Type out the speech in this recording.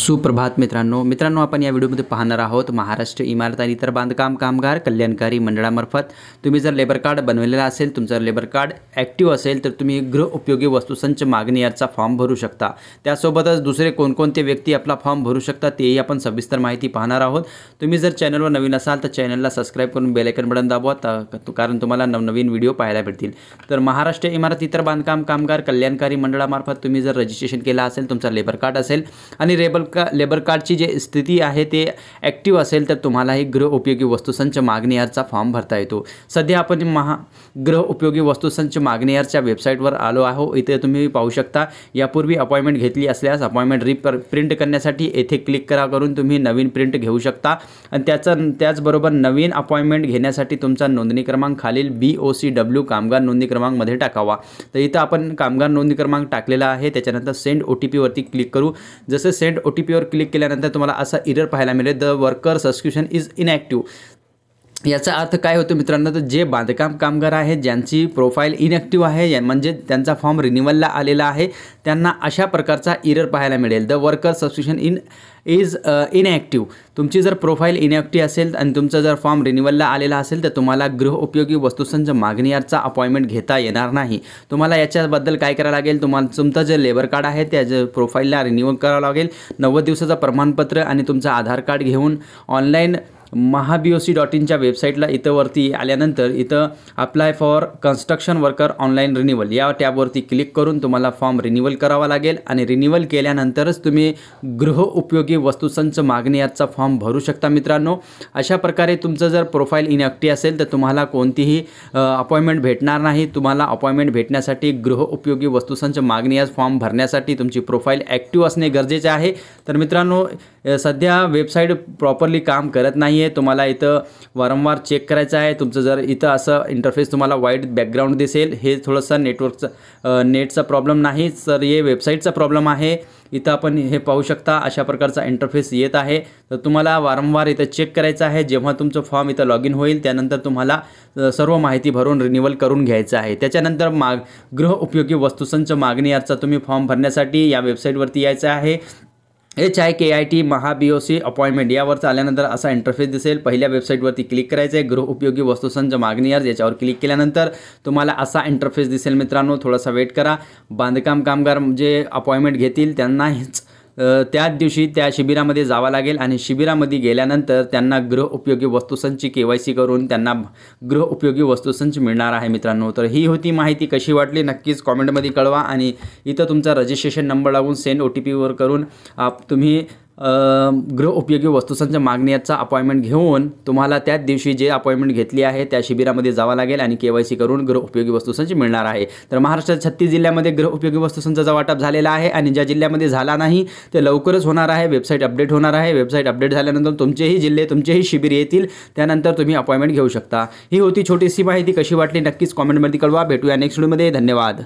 सुप्रभात मित्रांनो आपण या व्हिडिओमध्ये पाहणार आहोत महाराष्ट्र इमारत आणि इतर बांधकाम कामगार कल्याणकारी मंडळामार्फत तुम्ही जर लेबर कार्ड बनवलेला असेल, तुमचं लेबर कार्ड ॲक्टिव्ह असेल तर तुम्ही गृह उपयोगी वस्तुसंच मागणी याचा फॉर्म भरू शकता। त्यासोबतच दुसरे कोणकोणते व्यक्ती आपला फॉर्म भरू शकतात तेही आपण सविस्तर माहिती पाहणार आहोत। तुम्ही जर चॅनलवर नवीन असाल तर चॅनलला सबस्क्राइब करून बेल आयकॉन बटन दाबवा कारण तुम्हाला नवनवीन व्हिडिओ पाहायला भेटतील। तर महाराष्ट्र इमारत इतर बांधकाम कामगार कल्याणकारी मंडळामार्फत तुम्ही जर रजिस्ट्रेशन केला असेल, तुमचा लेबर कार्ड असेल आणि लेबर कार्डची जी स्थिती आहे ते ॲक्टिव्ह असेल तर तुम्हाला ही गृह उपयोगी वस्तुसंच मागणी याचा फॉर्म भरता येतो। सध्या आपण गृह उपयोगी वस्तुसंच मागणी याच्या वेबसाईटवर आलो आहोत। इथे तुम्ही पाहू शकता यापूर्वी अपॉइंटमेंट घेतली असल्यास अपॉइंटमेंट प्रिंट करण्यासाठी येथे क्लिक करून तुम्ही नवीन प्रिंट घेऊ शकता आणि त्याचबरोबर नवीन अपॉइंटमेंट घेण्यासाठी तुमचा नोंदणी क्रमांक खालील BOCW कामगार नोंदणी क्रमांक मध्ये टाकावा। तर इथं आपण कामगार नोंदणी क्रमांक टाकलेला आहे। त्याच्यानंतर सेंड OTP वरती क्लिक करू। जसं सेंड OTP वर क्लिक केल्यानंतर तुम्हाला असा एरर पाहायला मिळेल, the worker subscription is inactive. याचा अर्थ काय होतो मित्रांनो, तर जे बांधकाम कामगार आहेत ज्यांची प्रोफाईल इनॲक्टिव्ह आहे म्हणजे त्यांचा फॉर्म रिन्यूअलला आलेला आहे त्यांना अशा प्रकारचा एरर पाहायला मिळेल, the worker subscription is inactive. तुमची जर प्रोफाईल इनॲक्टिव्ह असेल आणि तुमचा जर फॉर्म रिन्यूअलला आलेला असेल तर तुम्हाला गृह उपयोगी वस्तुसंच मागणी याचा अपॉइंटमेंट घेता येणार नाही। तुम्हाला याच्याबद्दल काय करावं लागेल, तुमचं जे लेबर कार्ड आहे त्या प्रोफाईलला रिन्यूअल करावं लागेल। 90 दिवसाचं प्रमाणपत्र आणि तुमचं आधार कार्ड घेऊन ऑनलाईन mahaboc.in च्या वेबसाईटला इथं वरती आल्यानंतर इथं apply for construction worker online renewal या टॅबवरती क्लिक करून तुम्हाला फॉर्म रिन्यूअल करावा लागेल आणि रिन्यूअल केल्यानंतरच तुम्ही गृह उपयोगी वस्तुसंच मागणी याचा फॉर्म भरू शकता। मित्रांनो, अशा प्रकारे तुमचं जर प्रोफाईल इनॲक्टिव्ह असेल तर तुम्हाला कोणतीही अपॉइंटमेंट भेटणार नाही। तुम्हाला अपॉइंटमेंट भेटण्यासाठी गृह उपयोगी वस्तुसंच मागणी या फॉर्म भरण्यासाठी तुमची प्रोफाईल ॲक्टिव्ह असणे गरजेचे आहे। तर मित्रांनो, सध्या वेबसाईट प्रॉपरली काम करत नाही आहे। तुम्हाला इथं वारंवार चेक करायचं आहे। तुमचं जर इथं असं इंटरफेस तुम्हाला व्हाईट बॅकग्राऊंड दिसेल, हे थोडंसं नेटचा प्रॉब्लेम नाही तर हे वेबसाईटचा प्रॉब्लेम आहे। इथं आपण हे पाहू शकता अशा प्रकारचा इंटरफेस येत आहे। तर तुम्हाला वारंवार इथं चेक करायचं आहे। जेव्हा तुमचं फॉर्म इथं लॉग इन होईल त्यानंतर तुम्हाला सर्व माहिती भरून रिन्यूअल करून घ्यायचं आहे। त्याच्यानंतर गृह उपयोगी वस्तुसंच मागणी याचा तुम्ही फॉर्म भरण्यासाठी या वेबसाईटवरती यायचं आहे। HIKIT महाBOC अपॉइंटमेंट यावर आल्यानंतर असा इंटरफेस दिसेल। पहिल्या वेबसाईटवरती क्लिक करायचं आहे, गृह उपयोगी वस्तुसंच मागणी अर्ज याच्यावर क्लिक केल्यानंतर तुम्हाला असा इंटरफेस दिसेल। मित्रांनो, थोडासा वेट करा। बांधकाम कामगार जे अपॉइंटमेंट घेतील त्यांनाच त्याच दिवशी त्या शिबिरामध्ये जावं लागेल आणि शिबिरामध्ये गेल्यानंतर त्यांना गृह उपयोगी वस्तुसंच KYC करून त्यांना गृह उपयोगी वस्तुसंच मिळणार आहे। मित्रांनो, तर ही होती माहिती। कशी वाटली नक्कीच कॉमेंटमध्ये कळवा आणि इथं तुमचा रजिस्ट्रेशन नंबर लावून सेंड OTP वर करून तुम्ही गृह उपयोगी वस्तुसंच मागणी याचा अपॉइंटमेंट घेऊन तुम्हाला त्याच दिवशी जे अपॉइंटमेंट घेतली आहे त्या शिबिरामध्ये जावं लागेल आणि KYC करून गृह उपयोगी वस्तुसंच मिळणार आहे। तर महाराष्ट्रात 36 जिल्ह्यामध्ये गृह उपयोगी वस्तुसंचाचा वाटप झालेला आहे आणि ज्या जिल्ह्यामध्ये झाला नाही ते लवकरच होणार आहे। वेबसाईट अपडेट होणार आहे। वेबसाईट अपडेट झाल्यानंतर तुमचेही जिल्हे तुमचेही शिबिर येतील, त्यानंतर तुम्ही अपॉइंटमेंट घेऊ शकता। ही होती छोटीशी माहिती। कशी वाटली नक्कीच कॉमेंटमध्ये कळवा। भेटूया नेक्स्ट व्हिडिओमध्ये। धन्यवाद।